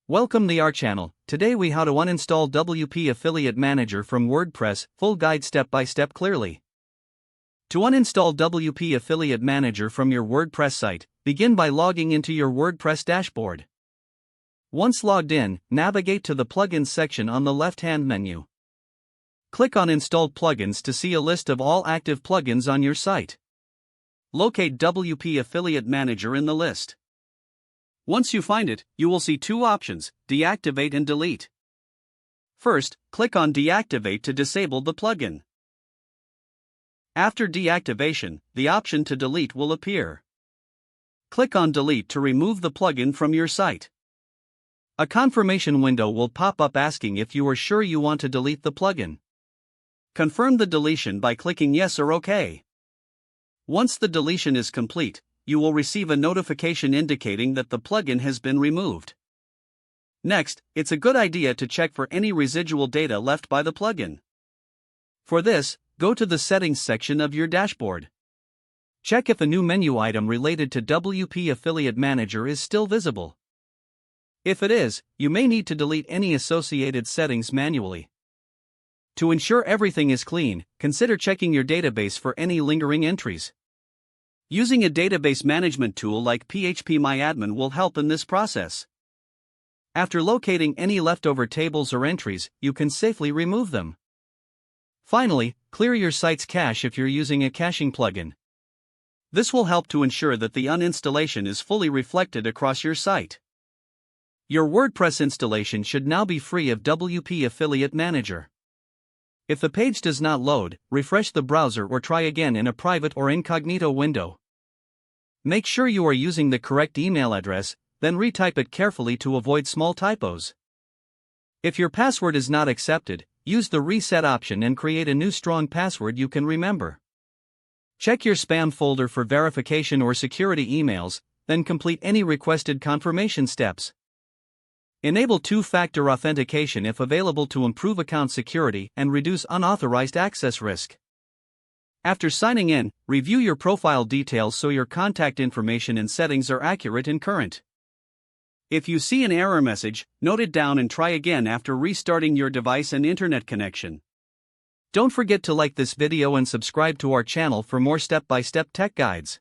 Welcome to our channel. Today we how to uninstall WP Affiliate Manager from WordPress, full guide step by step clearly. To uninstall WP Affiliate Manager from your WordPress site, begin by logging into your WordPress dashboard. Once logged in, navigate to the Plugins section on the left-hand menu. Click on Installed Plugins to see a list of all active plugins on your site. Locate WP Affiliate Manager in the list. Once you find it, you will see two options, deactivate and delete. First, click on Deactivate to disable the plugin. After deactivation, the option to delete will appear. Click on Delete to remove the plugin from your site. A confirmation window will pop up asking if you are sure you want to delete the plugin. Confirm the deletion by clicking Yes or OK. Once the deletion is complete, you will receive a notification indicating that the plugin has been removed. Next, it's a good idea to check for any residual data left by the plugin. For this, go to the Settings section of your dashboard. Check if a new menu item related to WP Affiliate Manager is still visible. If it is, you may need to delete any associated settings manually. To ensure everything is clean, consider checking your database for any lingering entries. Using a database management tool like phpMyAdmin will help in this process. After locating any leftover tables or entries, you can safely remove them. Finally, clear your site's cache if you're using a caching plugin. This will help to ensure that the uninstallation is fully reflected across your site. Your WordPress installation should now be free of WP Affiliate Manager. If the page does not load, refresh the browser or try again in a private or incognito window. Make sure you are using the correct email address, then retype it carefully to avoid small typos. If your password is not accepted, use the reset option and create a new strong password you can remember. Check your spam folder for verification or security emails, then complete any requested confirmation steps. Enable two-factor authentication if available to improve account security and reduce unauthorized access risk. After signing in, review your profile details so your contact information and settings are accurate and current. If you see an error message, note it down and try again after restarting your device and internet connection. Don't forget to like this video and subscribe to our channel for more step-by-step tech guides.